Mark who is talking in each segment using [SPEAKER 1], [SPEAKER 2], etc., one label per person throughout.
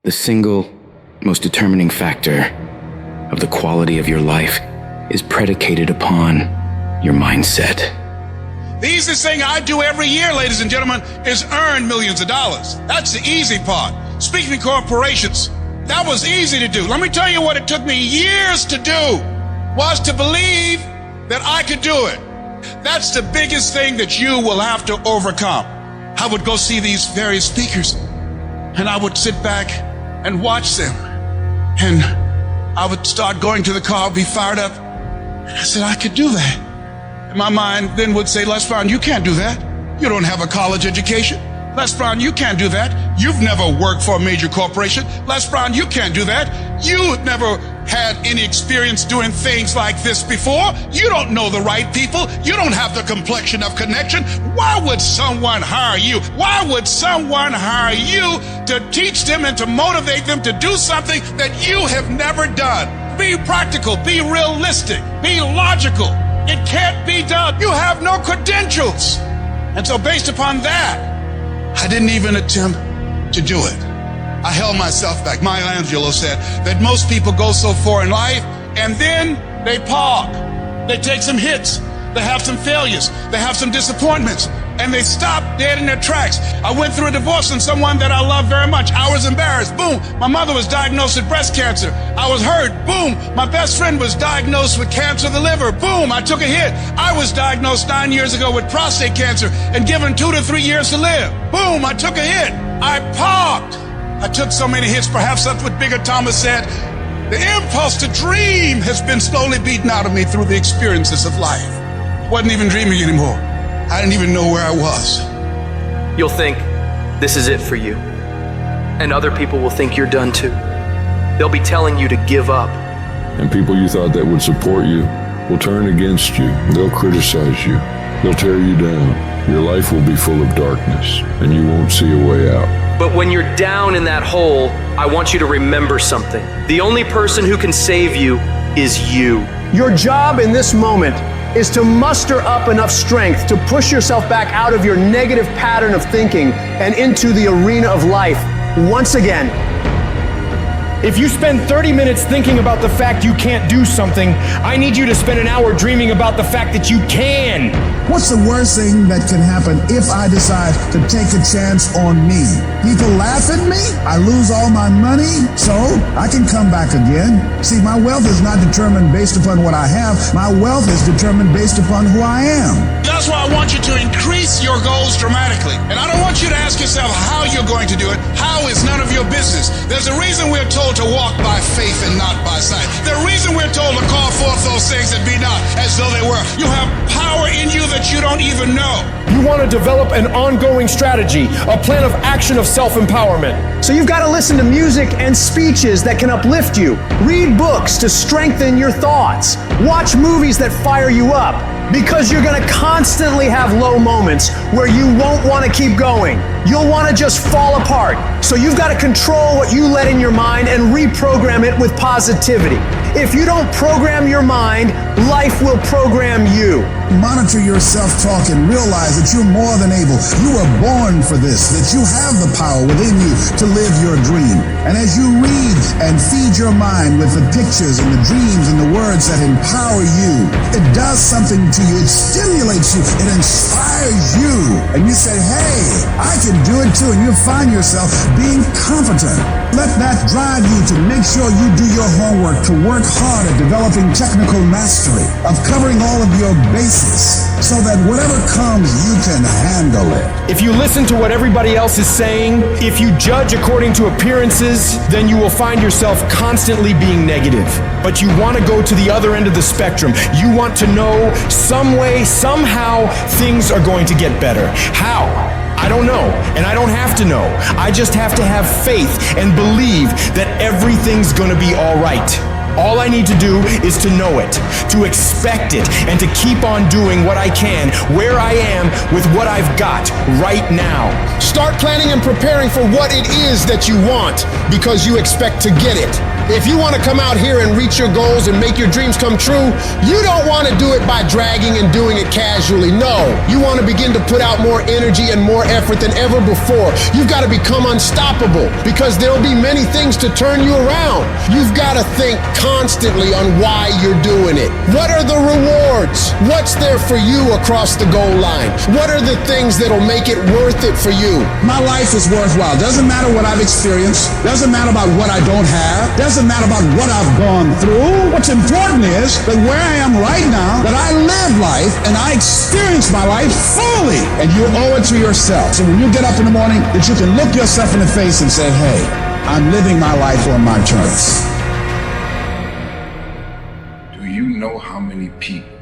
[SPEAKER 1] The single most determining factor of the quality of your life is predicated upon your mindset.
[SPEAKER 2] The easiest thing I do every year, ladies and gentlemen, is earn millions of dollars. That's the easy part. Speaking to corporations, that was easy to do. Let me tell you what it took me years to do, was to believe that I could do it. That's the biggest thing that you will have to overcome. I would go see these various speakers, and I would sit back and watch them. And I would start going to the car, be fired up. And I said, I could do that. And my mind then would say, Les Brown, you can't do that. You don't have a college education. Les Brown, you can't do that. You've never worked for a major corporation. Les Brown, you can't do that. You've never had any experience doing things like this before. You don't know the right people. You don't have the complexion of connection. Why would someone hire you? Why would someone hire you to teach them and to motivate them to do something that you have never done? Be practical, be realistic, be logical. It can't be done. You have no credentials. And so based upon that, I didn't even attempt to do it. I held myself back. Maya Angelou said that most people go so far in life and then they park. They take some hits. They have some failures. They have some disappointments. And they stop dead in their tracks. I went through a divorce from someone that I love very much. I was embarrassed. Boom. My mother was diagnosed with breast cancer. I was hurt. Boom. My best friend was diagnosed with cancer of the liver. Boom. I took a hit. I was diagnosed 9 years ago with prostate cancer and given 2 to 3 years to live. Boom. I took a hit. I parked. I took so many hits. Perhaps that's what Bigger Thomas said. The impulse to dream has been slowly beaten out of me through the experiences of life. I wasn't even dreaming anymore. I didn't even know where I was.
[SPEAKER 3] You'll think this is it for you. And other people will think you're done too. They'll be telling you to give up.
[SPEAKER 4] And people you thought that would support you will turn against you. They'll criticize you. They'll tear you down. Your life will be full of darkness, and you won't see a way out.
[SPEAKER 3] But when you're down in that hole, I want you to remember something. The only person who can save you is you.
[SPEAKER 5] Your job in this moment is to muster up enough strength to push yourself back out of your negative pattern of thinking and into the arena of life once again.
[SPEAKER 6] If you spend 30 minutes thinking about the fact you can't do something, I need you to spend an hour dreaming about the fact that you can.
[SPEAKER 7] What's the worst thing that can happen if I decide to take a chance on me? People laugh at me, I lose all my money, so I can come back again. See, my wealth is not determined based upon what I have. My wealth is determined based upon who I am.
[SPEAKER 2] That's why I want you to increase your goals dramatically. And I don't want you to ask yourself how you're going to do it. How is none of your business. There's a reason we're told to walk by faith and not by sight. The reason we're told to call forth those things that be not as though they were. You have power in you that you don't even know.
[SPEAKER 6] You want to develop an ongoing strategy, a plan of action of self-empowerment.
[SPEAKER 5] So you've got to listen to music and speeches that can uplift you. Read books to strengthen your thoughts. Watch movies that fire you up. Because you're going to constantly have low moments where you won't want to keep going. You'll want to just fall apart. So you've got to control what you let in your mind and reprogram it with positivity. If you don't program your mind, life will program you.
[SPEAKER 7] Monitor your self-talk and realize that you're more than able. You were born for this, that you have the power within you to live your dream. And as you read and feed your mind with the pictures and the dreams and the words that empower you, it does something to you. It stimulates you. It inspires you. And you say, hey, I can do it too. And you'll find yourself being competent. Let that drive you to make sure you do your homework, to work hard at developing technical mastery, of covering all of your bases, so that whatever comes, you can handle it.
[SPEAKER 6] If you listen to what everybody else is saying, if you judge according to appearances, then you will find yourself constantly being negative. But you want to go to the other end of the spectrum. You want to know some way, somehow, things are going to get better. How? I don't know, and I don't have to know. I just have to have faith and believe that everything's going to be all right. All I need to do is to know it, to expect it, and to keep on doing what I can, where I am, with what I've got right now.
[SPEAKER 8] Start planning and preparing for what it is that you want, because you expect to get it.
[SPEAKER 6] If you want to come out here and reach your goals and make your dreams come true, you don't want to do it by dragging and doing it casually. No, you want to begin to put out more energy and more effort than ever before. You've got to become unstoppable because there'll be many things to turn you around. You've got to think constantly on why you're doing it. What are the rewards? What's there for you across the goal line? What are the things that'll make it worth it for you?
[SPEAKER 7] My life is worthwhile. Doesn't matter what I've experienced. Doesn't matter about what I don't have. Doesn't matter about what I've gone through. What's important is that where I am right now, that I live life and I experience my life fully. And you owe it to yourself. So when you get up in the morning, that you can look yourself in the face and say, hey, I'm living my life on my terms.
[SPEAKER 8] Do you know how many people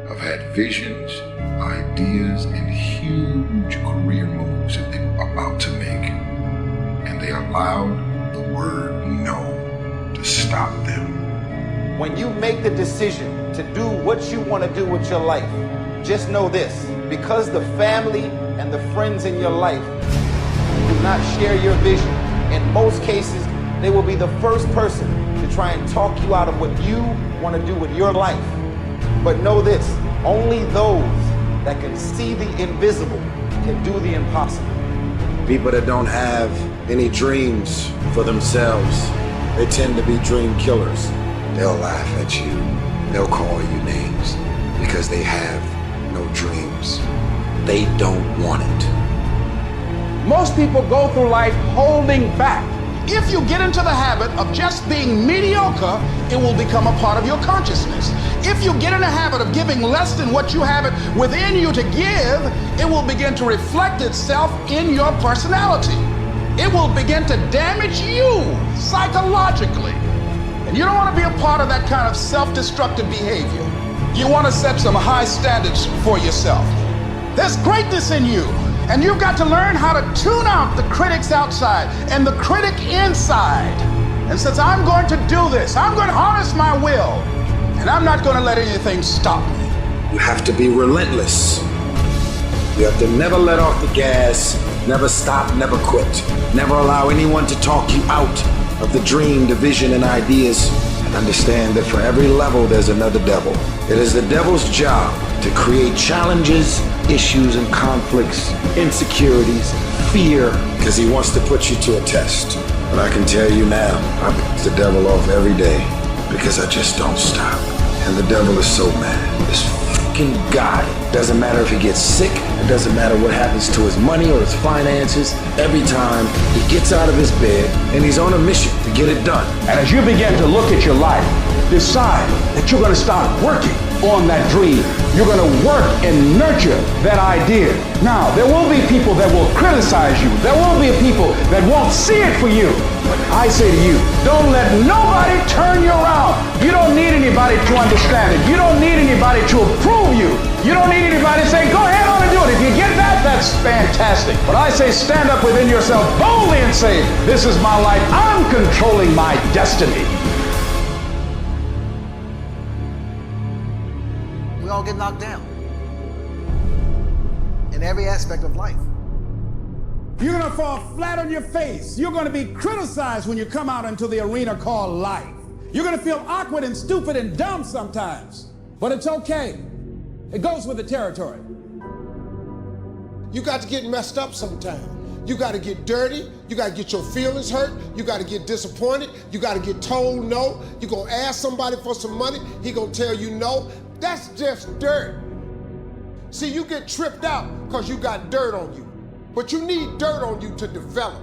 [SPEAKER 8] have had visions, ideas, and huge career moves that they were about to make, and they allowed the word no to stop them?
[SPEAKER 9] When you make the decision to do what you want to do with your life, just know this: because the family and the friends in your life do not share your vision, in most cases, they will be the first person to try and talk you out of what you want to do with your life. But know this: only those that can see the invisible can do the impossible.
[SPEAKER 10] People that don't have any dreams for themselves, they tend to be dream killers. They'll laugh at you. They'll call you names because they have no dreams. They don't want it.
[SPEAKER 2] Most people go through life holding back. If you get into the habit of just being mediocre, it will become a part of your consciousness. If you get in the habit of giving less than what you have it within you to give, it will begin to reflect itself in your personality. It will begin to damage you psychologically. And you don't want to be a part of that kind of self-destructive behavior. You want to set some high standards for yourself. There's greatness in you. And you've got to learn how to tune out the critics outside and the critic inside. And since I'm going to do this, I'm going to harness my will, and I'm not going to let anything stop me.
[SPEAKER 10] You have to be relentless. You have to never let off the gas, never stop, never quit. Never allow anyone to talk you out of the dream, the vision, and ideas. And understand that for every level, there's another devil. It is the devil's job to create challenges, issues, and conflicts, insecurities, fear, because he wants to put you to a test. But I can tell you now, I beat the devil off every day because I just don't stop. And the devil is so mad. This fucking guy, doesn't matter if he gets sick, it doesn't matter what happens to his money or his finances, every time he gets out of his bed and he's on a mission to get it done.
[SPEAKER 2] And as you begin to look at your life, decide that you're going to start working on that dream. You're going to work and nurture that idea. Now, there will be people that will criticize you. There will be people that won't see it for you. But I say to you, don't let nobody turn you around. You don't need anybody to understand it. You don't need anybody to approve you. You don't need anybody to say, go ahead on and do it. If you get that, that's fantastic. But I say stand up within yourself boldly and say, this is my life. I'm controlling my destiny.
[SPEAKER 11] We all get knocked down in every aspect of life.
[SPEAKER 2] You're going to fall flat on your face. You're going to be criticized when you come out into the arena called life. You're going to feel awkward and stupid and dumb sometimes, but it's okay. It goes with the territory.
[SPEAKER 12] You got to get messed up sometimes. You got to get dirty. You got to get your feelings hurt. You got to get disappointed. You got to get told no. You're going to ask somebody for some money. He going to tell you no. That's just dirt. See, you get tripped out because you got dirt on you. But you need dirt on you to develop.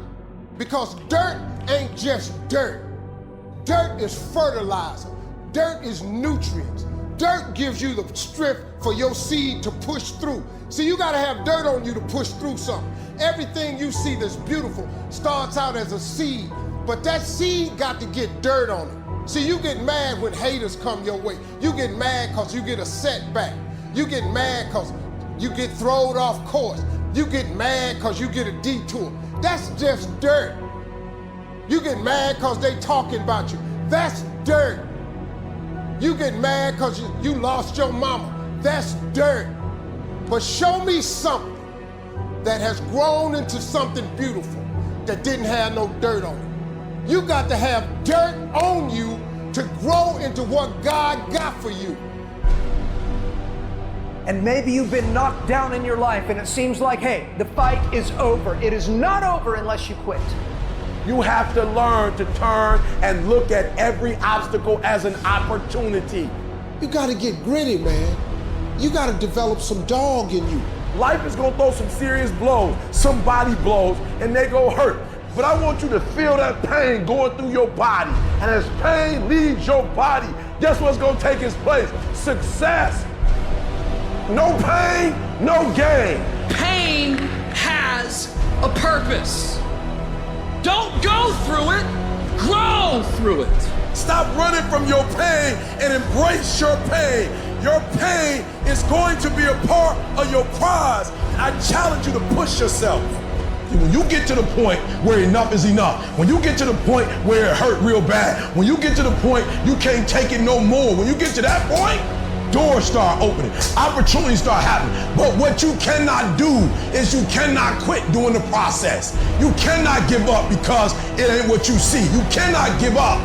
[SPEAKER 12] Because dirt ain't just dirt. Dirt is fertilizer. Dirt is nutrients. Dirt gives you the strength for your seed to push through. See, you gotta have dirt on you to push through something. Everything you see that's beautiful starts out as a seed, but that seed got to get dirt on it. See, you get mad when haters come your way. You get mad because you get a setback. You get mad because you get thrown off course. You get mad because you get a detour. That's just dirt. You get mad because they talking about you. That's dirt. You get mad because you lost your mama. That's dirt. But show me something that has grown into something beautiful that didn't have no dirt on it. You got to have dirt on you to grow into what God got for you.
[SPEAKER 5] And maybe you've been knocked down in your life and it seems like, hey, the fight is over. It is not over unless you quit.
[SPEAKER 6] You have to learn to turn and look at every obstacle as an opportunity.
[SPEAKER 12] You got to get gritty, man. You got to develop some dog in you.
[SPEAKER 6] Life is gonna throw some serious blows, some body blows, and they go hurt. But I want you to feel that pain going through your body. And as pain leaves your body, guess what's gonna take its place? Success. No pain, no gain.
[SPEAKER 13] Pain has a purpose. Don't go through it, grow through it.
[SPEAKER 6] Stop running from your pain and embrace your pain. Your pain is going to be a part of your prize. I challenge you to push yourself. When you get to the point where enough is enough, when you get to the point where it hurt real bad, when you get to the point you can't take it no more, when you get to that point, doors start opening, opportunities start happening. But what you cannot do is you cannot quit during the process. You cannot give up because it ain't what you see. You cannot give up.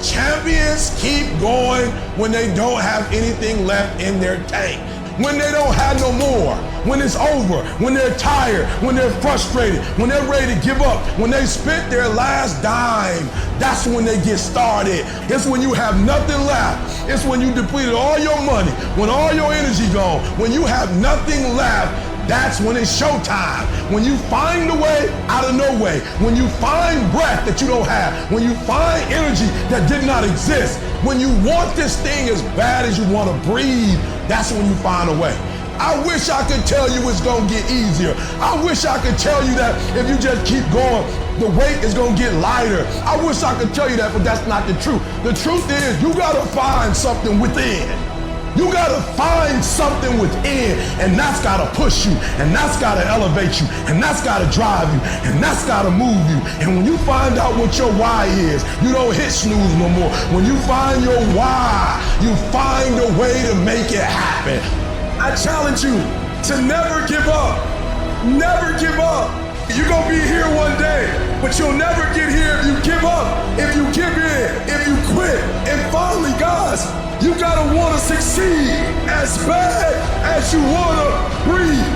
[SPEAKER 6] Champions keep going when they don't have anything left in their tank. When they don't have no more, when it's over, when they're tired, when they're frustrated, when they're ready to give up, when they spent their last dime, that's when they get started. It's when you have nothing left. It's when you depleted all your money, when all your energy gone, when you have nothing left. That's when it's showtime. When you find the way out of no way. When you find breath that you don't have. When you find energy that did not exist. When you want this thing as bad as you want to breathe, that's when you find a way. I wish I could tell you it's gonna get easier. I wish I could tell you that if you just keep going, the weight is gonna get lighter. I wish I could tell you that, but that's not the truth. The truth is you gotta find something within. You gotta find something within, and that's gotta push you, and that's gotta elevate you, and that's gotta drive you, and that's gotta move you. And when you find out what your why is, you don't hit snooze no more. When you find your why, you find a way to make it happen. I challenge you to never give up. Never give up. You're gonna be here one day, but you'll never get here if you give up, if you give in, if you quit. And finally, guys, you gotta wanna succeed as bad as you wanna breathe.